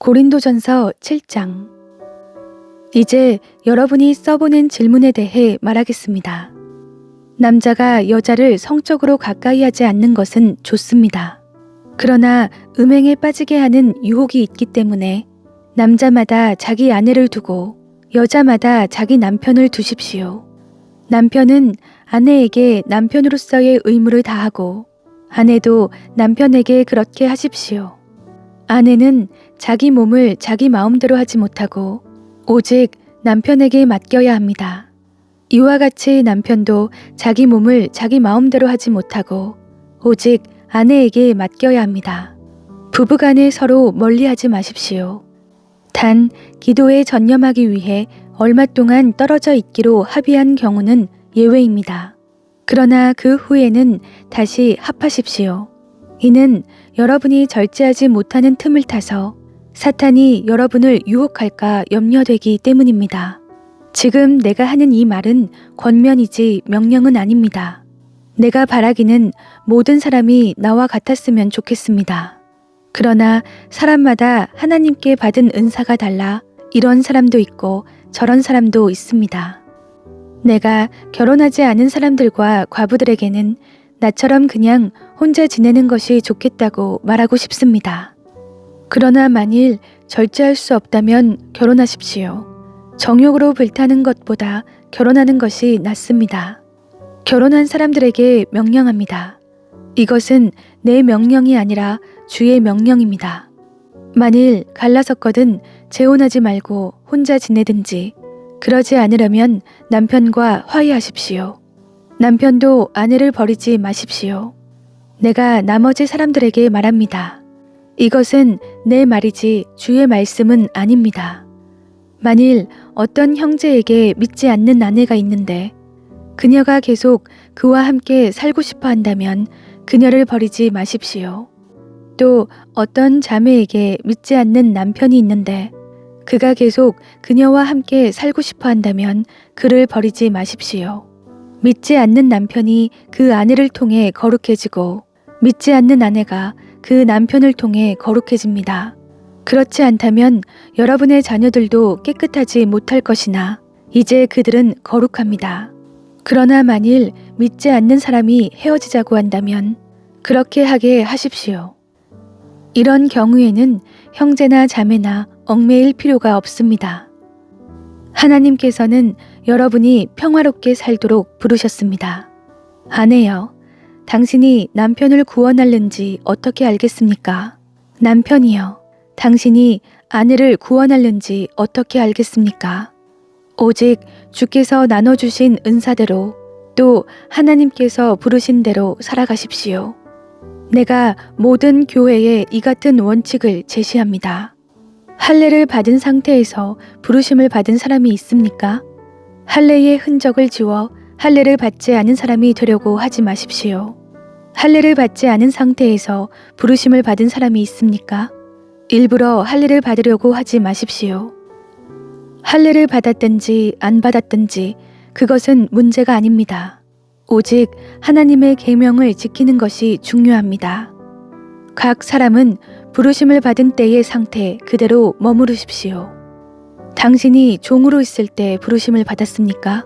고린도전서 7장. 이제 여러분이 써보낸 질문에 대해 말하겠습니다. 남자가 여자를 성적으로 가까이 하지 않는 것은 좋습니다. 그러나 음행에 빠지게 하는 유혹이 있기 때문에 남자마다 자기 아내를 두고 여자마다 자기 남편을 두십시오. 남편은 아내에게 남편으로서의 의무를 다하고 아내도 남편에게 그렇게 하십시오. 아내는 자기 몸을 자기 마음대로 하지 못하고 오직 남편에게 맡겨야 합니다. 이와 같이 남편도 자기 몸을 자기 마음대로 하지 못하고 오직 아내에게 맡겨야 합니다. 부부간에 서로 멀리하지 마십시오. 단 기도에 전념하기 위해 얼마 동안 떨어져 있기로 합의한 경우는 예외입니다. 그러나 그 후에는 다시 합하십시오. 이는 여러분이 절제하지 못하는 틈을 타서 사탄이 여러분을 유혹할까 염려되기 때문입니다. 지금 내가 하는 이 말은 권면이지 명령은 아닙니다. 내가 바라기는 모든 사람이 나와 같았으면 좋겠습니다. 그러나 사람마다 하나님께 받은 은사가 달라 이런 사람도 있고 저런 사람도 있습니다. 내가 결혼하지 않은 사람들과 과부들에게는 나처럼 그냥 혼자 지내는 것이 좋겠다고 말하고 싶습니다. 그러나 만일 절제할 수 없다면 결혼하십시오. 정욕으로 불타는 것보다 결혼하는 것이 낫습니다. 결혼한 사람들에게 명령합니다. 이것은 내 명령이 아니라 주의 명령입니다. 만일 갈라섰거든 재혼하지 말고 혼자 지내든지 그러지 않으려면 남편과 화해하십시오. 남편도 아내를 버리지 마십시오. 내가 나머지 사람들에게 말합니다. 이것은 내 말이지 주의 말씀은 아닙니다. 만일 어떤 형제에게 믿지 않는 아내가 있는데 그녀가 계속 그와 함께 살고 싶어 한다면 그녀를 버리지 마십시오. 또 어떤 자매에게 믿지 않는 남편이 있는데 그가 계속 그녀와 함께 살고 싶어 한다면 그를 버리지 마십시오. 믿지 않는 남편이 그 아내를 통해 거룩해지고 믿지 않는 아내가 그 남편을 통해 거룩해집니다. 그렇지 않다면 여러분의 자녀들도 깨끗하지 못할 것이나 이제 그들은 거룩합니다. 그러나 만일 믿지 않는 사람이 헤어지자고 한다면 그렇게 하게 하십시오. 이런 경우에는 형제나 자매나 얽매일 필요가 없습니다. 하나님께서는 여러분이 평화롭게 살도록 부르셨습니다. 아내여, 당신이 남편을 구원할는지 어떻게 알겠습니까? 남편이여, 당신이 아내를 구원할는지 어떻게 알겠습니까? 오직 주께서 나눠주신 은사대로 또 하나님께서 부르신 대로 살아가십시오. 내가 모든 교회에 이 같은 원칙을 제시합니다. 할례를 받은 상태에서 부르심을 받은 사람이 있습니까? 할례의 흔적을 지워 할례를 받지 않은 사람이 되려고 하지 마십시오. 할례를 받지 않은 상태에서 부르심을 받은 사람이 있습니까? 일부러 할례를 받으려고 하지 마십시오. 할례를 받았든지 안 받았든지 그것은 문제가 아닙니다. 오직 하나님의 계명을 지키는 것이 중요합니다. 각 사람은 부르심을 받은 때의 상태 그대로 머무르십시오. 당신이 종으로 있을 때 부르심을 받았습니까?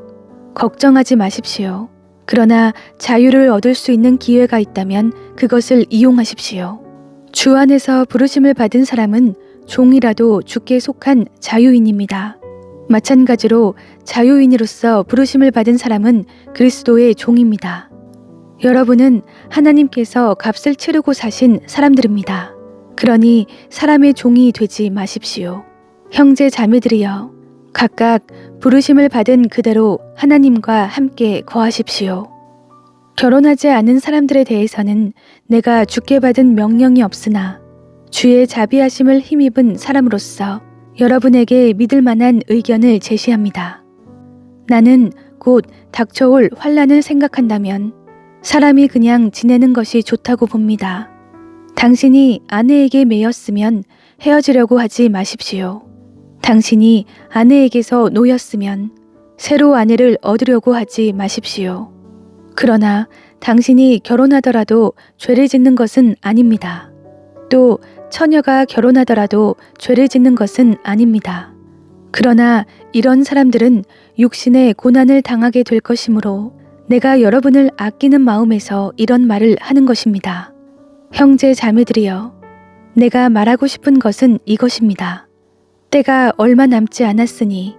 걱정하지 마십시오. 그러나 자유를 얻을 수 있는 기회가 있다면 그것을 이용하십시오. 주 안에서 부르심을 받은 사람은 종이라도 주께 속한 자유인입니다. 마찬가지로 자유인으로서 부르심을 받은 사람은 그리스도의 종입니다. 여러분은 하나님께서 값을 치르고 사신 사람들입니다. 그러니 사람의 종이 되지 마십시오. 형제 자매들이여, 각각 부르심을 받은 그대로 하나님과 함께 거하십시오. 결혼하지 않은 사람들에 대해서는 내가 주께 받은 명령이 없으나 주의 자비하심을 힘입은 사람으로서 여러분에게 믿을 만한 의견을 제시합니다. 나는 곧 닥쳐올 환난을 생각한다면 사람이 그냥 지내는 것이 좋다고 봅니다. 당신이 아내에게 매였으면 헤어지려고 하지 마십시오. 당신이 아내에게서 놓였으면 새로 아내를 얻으려고 하지 마십시오. 그러나 당신이 결혼하더라도 죄를 짓는 것은 아닙니다. 또 처녀가 결혼하더라도 죄를 짓는 것은 아닙니다. 그러나 이런 사람들은 육신의 고난을 당하게 될 것이므로 내가 여러분을 아끼는 마음에서 이런 말을 하는 것입니다. 형제 자매들이여, 내가 말하고 싶은 것은 이것입니다. 때가 얼마 남지 않았으니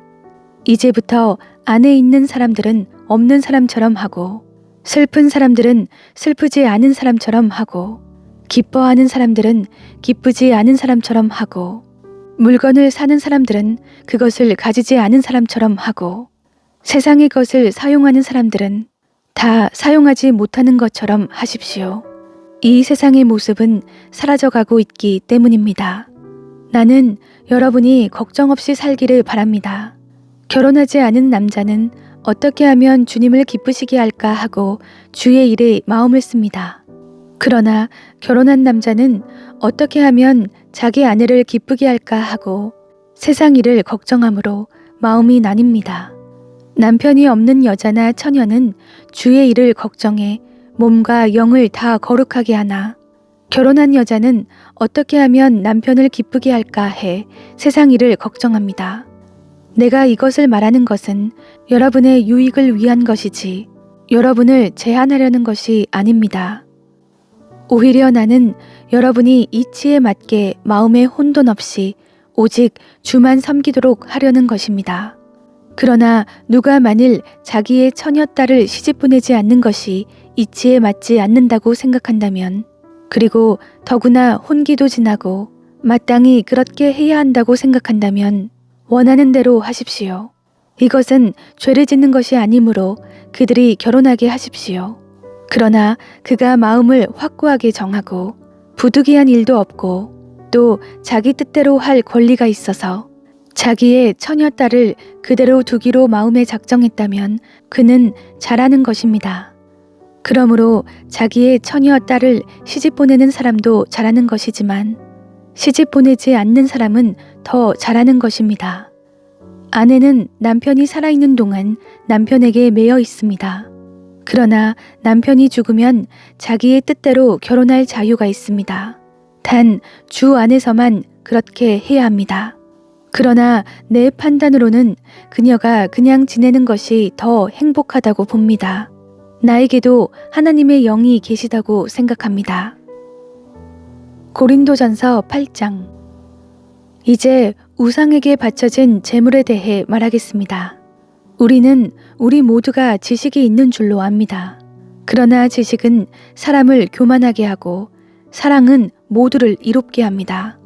이제부터 안에 있는 사람들은 없는 사람처럼 하고, 슬픈 사람들은 슬프지 않은 사람처럼 하고, 기뻐하는 사람들은 기쁘지 않은 사람처럼 하고, 물건을 사는 사람들은 그것을 가지지 않은 사람처럼 하고, 세상의 것을 사용하는 사람들은 다 사용하지 못하는 것처럼 하십시오. 이 세상의 모습은 사라져가고 있기 때문입니다. 나는 여러분이 걱정 없이 살기를 바랍니다. 결혼하지 않은 남자는 어떻게 하면 주님을 기쁘시게 할까 하고 주의 일에 마음을 씁니다. 그러나 결혼한 남자는 어떻게 하면 자기 아내를 기쁘게 할까 하고 세상 일을 걱정하므로 마음이 나뉩니다. 남편이 없는 여자나 처녀는 주의 일을 걱정해 몸과 영을 다 거룩하게 하나, 결혼한 여자는 어떻게 하면 남편을 기쁘게 할까 해 세상 일을 걱정합니다. 내가 이것을 말하는 것은 여러분의 유익을 위한 것이지 여러분을 제한하려는 것이 아닙니다. 오히려 나는 여러분이 이치에 맞게 마음에 혼돈 없이 오직 주만 섬기도록 하려는 것입니다. 그러나 누가 만일 자기의 처녀 딸을 시집 보내지 않는 것이 이치에 맞지 않는다고 생각한다면, 그리고 더구나 혼기도 지나고 마땅히 그렇게 해야 한다고 생각한다면 원하는 대로 하십시오. 이것은 죄를 짓는 것이 아니므로 그들이 결혼하게 하십시오. 그러나 그가 마음을 확고하게 정하고 부득이한 일도 없고 또 자기 뜻대로 할 권리가 있어서 자기의 처녀딸을 그대로 두기로 마음에 작정했다면 그는 잘하는 것입니다. 그러므로 자기의 처녀딸을 시집 보내는 사람도 잘하는 것이지만 시집 보내지 않는 사람은 더 잘하는 것입니다. 아내는 남편이 살아있는 동안 남편에게 매여 있습니다. 그러나 남편이 죽으면 자기의 뜻대로 결혼할 자유가 있습니다. 단 주 안에서만 그렇게 해야 합니다. 그러나 내 판단으로는 그녀가 그냥 지내는 것이 더 행복하다고 봅니다. 나에게도 하나님의 영이 계시다고 생각합니다. 고린도전서 8장. 이제 우상에게 바쳐진 재물에 대해 말하겠습니다. 우리는 우리 모두가 지식이 있는 줄로 압니다. 그러나 지식은 사람을 교만하게 하고 사랑은 모두를 이롭게 합니다.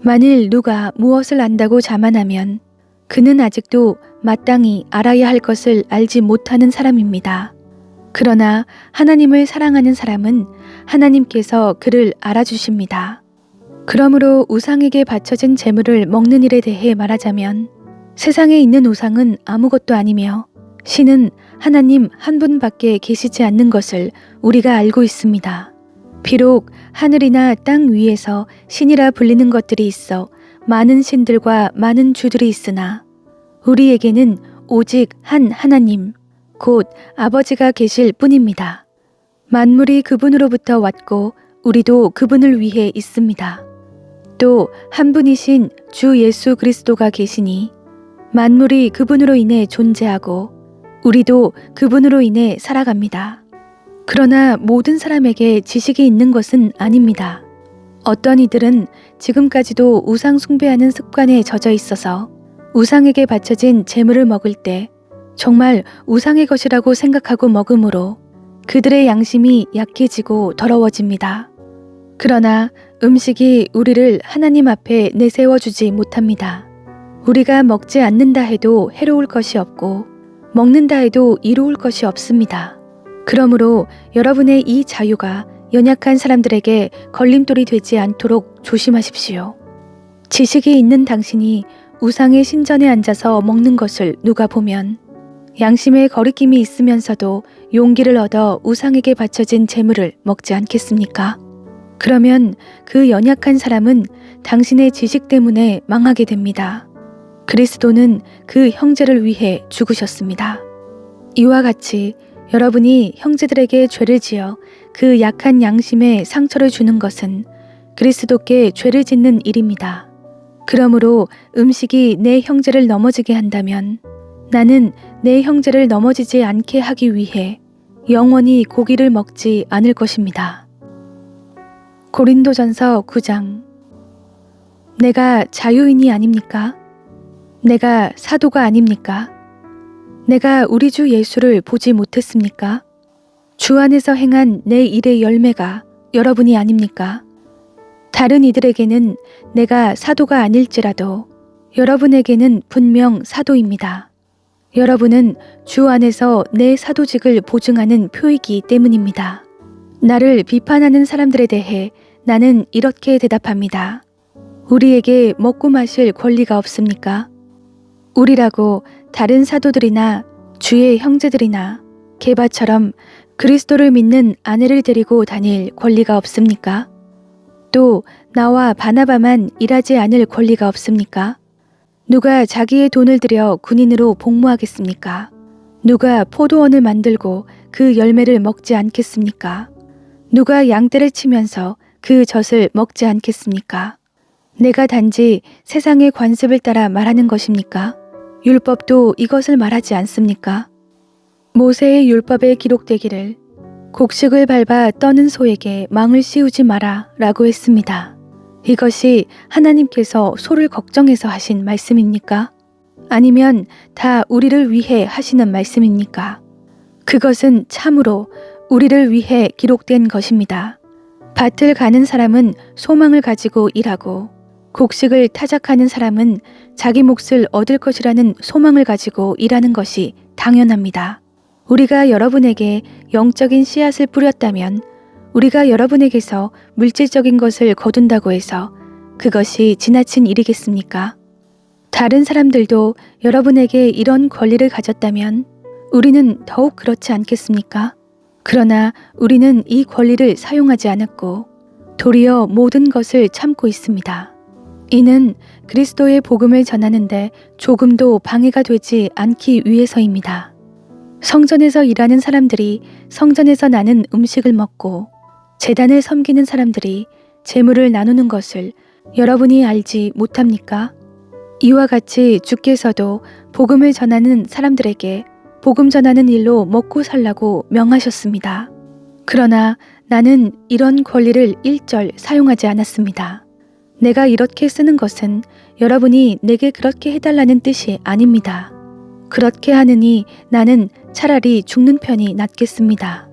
만일 누가 무엇을 안다고 자만하면 그는 아직도 마땅히 알아야 할 것을 알지 못하는 사람입니다. 그러나 하나님을 사랑하는 사람은 하나님께서 그를 알아주십니다. 그러므로 우상에게 바쳐진 재물을 먹는 일에 대해 말하자면 세상에 있는 우상은 아무것도 아니며 신은 하나님 한 분밖에 계시지 않는 것을 우리가 알고 있습니다. 비록 하늘이나 땅 위에서 신이라 불리는 것들이 있어 많은 신들과 많은 주들이 있으나 우리에게는 오직 한 하나님, 곧 아버지가 계실 뿐입니다. 만물이 그분으로부터 왔고 우리도 그분을 위해 있습니다. 또 한 분이신 주 예수 그리스도가 계시니 만물이 그분으로 인해 존재하고 우리도 그분으로 인해 살아갑니다. 그러나 모든 사람에게 지식이 있는 것은 아닙니다. 어떤 이들은 지금까지도 우상 숭배하는 습관에 젖어 있어서 우상에게 바쳐진 재물을 먹을 때 정말 우상의 것이라고 생각하고 먹으므로 그들의 양심이 약해지고 더러워집니다. 그러나 음식이 우리를 하나님 앞에 내세워주지 못합니다. 우리가 먹지 않는다 해도 해로울 것이 없고 먹는다 해도 이로울 것이 없습니다. 그러므로 여러분의 이 자유가 연약한 사람들에게 걸림돌이 되지 않도록 조심하십시오. 지식이 있는 당신이 우상의 신전에 앉아서 먹는 것을 누가 보면 양심의 거리낌이 있으면서도 용기를 얻어 우상에게 바쳐진 재물을 먹지 않겠습니까? 그러면 그 연약한 사람은 당신의 지식 때문에 망하게 됩니다. 그리스도는 그 형제를 위해 죽으셨습니다. 이와 같이 여러분이 형제들에게 죄를 지어 그 약한 양심에 상처를 주는 것은 그리스도께 죄를 짓는 일입니다. 그러므로 음식이 내 형제를 넘어지게 한다면 나는 내 형제를 넘어지지 않게 하기 위해 영원히 고기를 먹지 않을 것입니다. 고린도전서 9장. 내가 자유인이 아닙니까? 내가 사도가 아닙니까? 내가 우리 주 예수를 보지 못했습니까? 주 안에서 행한 내 일의 열매가 여러분이 아닙니까? 다른 이들에게는 내가 사도가 아닐지라도 여러분에게는 분명 사도입니다. 여러분은 주 안에서 내 사도직을 보증하는 표이기 때문입니다. 나를 비판하는 사람들에 대해 나는 이렇게 대답합니다. 우리에게 먹고 마실 권리가 없습니까? 우리라고 다른 사도들이나 주의 형제들이나 게바처럼 그리스도를 믿는 아내를 데리고 다닐 권리가 없습니까? 또 나와 바나바만 일하지 않을 권리가 없습니까? 누가 자기의 돈을 들여 군인으로 복무하겠습니까? 누가 포도원을 만들고 그 열매를 먹지 않겠습니까? 누가 양떼를 치면서 그 젖을 먹지 않겠습니까? 내가 단지 세상의 관습을 따라 말하는 것입니까? 율법도 이것을 말하지 않습니까? 모세의 율법에 기록되기를 곡식을 밟아 떠는 소에게 망을 씌우지 마라 라고 했습니다. 이것이 하나님께서 소를 걱정해서 하신 말씀입니까? 아니면 다 우리를 위해 하시는 말씀입니까? 그것은 참으로 우리를 위해 기록된 것입니다. 밭을 가는 사람은 소망을 가지고 일하고 곡식을 타작하는 사람은 자기 몫을 얻을 것이라는 소망을 가지고 일하는 것이 당연합니다. 우리가 여러분에게 영적인 씨앗을 뿌렸다면 우리가 여러분에게서 물질적인 것을 거둔다고 해서 그것이 지나친 일이겠습니까? 다른 사람들도 여러분에게 이런 권리를 가졌다면 우리는 더욱 그렇지 않겠습니까? 그러나 우리는 이 권리를 사용하지 않았고 도리어 모든 것을 참고 있습니다. 이는 그리스도의 복음을 전하는데 조금도 방해가 되지 않기 위해서입니다. 성전에서 일하는 사람들이 성전에서 나는 음식을 먹고 제단을 섬기는 사람들이 재물을 나누는 것을 여러분이 알지 못합니까? 이와 같이 주께서도 복음을 전하는 사람들에게 복음 전하는 일로 먹고 살라고 명하셨습니다. 그러나 나는 이런 권리를 일절 사용하지 않았습니다. 내가 이렇게 쓰는 것은 여러분이 내게 그렇게 해달라는 뜻이 아닙니다. 그렇게 하느니 나는 차라리 죽는 편이 낫겠습니다.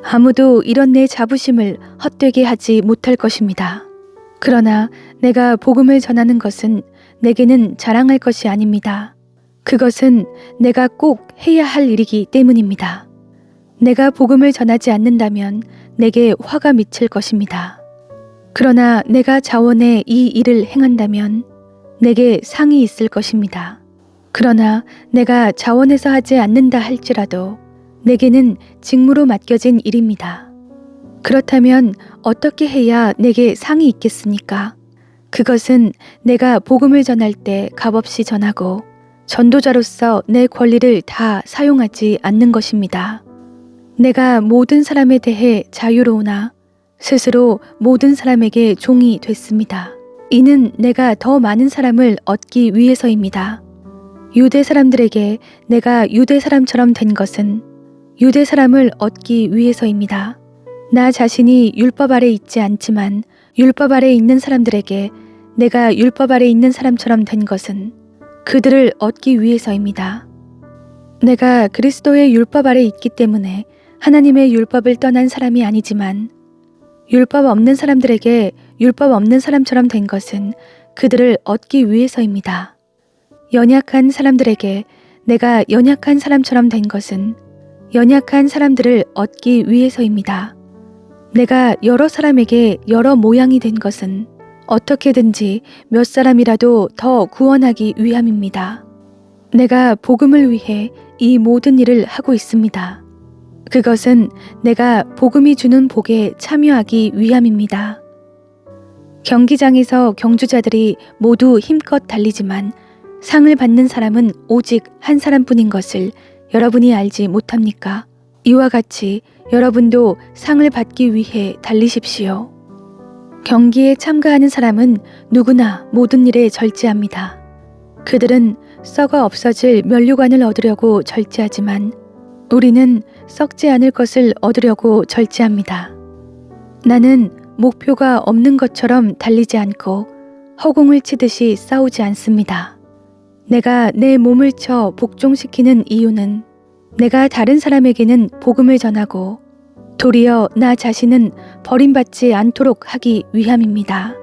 아무도 이런 내 자부심을 헛되게 하지 못할 것입니다. 그러나 내가 복음을 전하는 것은 내게는 자랑할 것이 아닙니다. 그것은 내가 꼭 해야 할 일이기 때문입니다. 내가 복음을 전하지 않는다면 내게 화가 미칠 것입니다. 그러나 내가 자원해 이 일을 행한다면 내게 상이 있을 것입니다. 그러나 내가 자원해서 하지 않는다 할지라도 내게는 직무로 맡겨진 일입니다. 그렇다면 어떻게 해야 내게 상이 있겠습니까? 그것은 내가 복음을 전할 때 값없이 전하고 전도자로서 내 권리를 다 사용하지 않는 것입니다. 내가 모든 사람에 대해 자유로우나 스스로 모든 사람에게 종이 됐습니다. 이는 내가 더 많은 사람을 얻기 위해서입니다. 유대 사람들에게 내가 유대 사람처럼 된 것은 유대 사람을 얻기 위해서입니다. 나 자신이 율법 아래 있지 않지만 율법 아래 있는 사람들에게 내가 율법 아래 있는 사람처럼 된 것은 그들을 얻기 위해서입니다. 내가 그리스도의 율법 아래 있기 때문에 하나님의 율법을 떠난 사람이 아니지만 율법 없는 사람들에게 율법 없는 사람처럼 된 것은 그들을 얻기 위해서입니다. 연약한 사람들에게 내가 연약한 사람처럼 된 것은 연약한 사람들을 얻기 위해서입니다. 내가 여러 사람에게 여러 모양이 된 것은 어떻게든지 몇 사람이라도 더 구원하기 위함입니다. 내가 복음을 위해 이 모든 일을 하고 있습니다. 그것은 내가 복음이 주는 복에 참여하기 위함입니다. 경기장에서 경주자들이 모두 힘껏 달리지만 상을 받는 사람은 오직 한 사람뿐인 것을 여러분이 알지 못합니까? 이와 같이 여러분도 상을 받기 위해 달리십시오. 경기에 참가하는 사람은 누구나 모든 일에 절제합니다. 그들은 썩어 없어질 면류관을 얻으려고 절제하지만 우리는 썩지 않을 것을 얻으려고 절제합니다. 나는 목표가 없는 것처럼 달리지 않고 허공을 치듯이 싸우지 않습니다. 내가 내 몸을 쳐 복종시키는 이유는 내가 다른 사람에게는 복음을 전하고 도리어 나 자신은 버림받지 않도록 하기 위함입니다.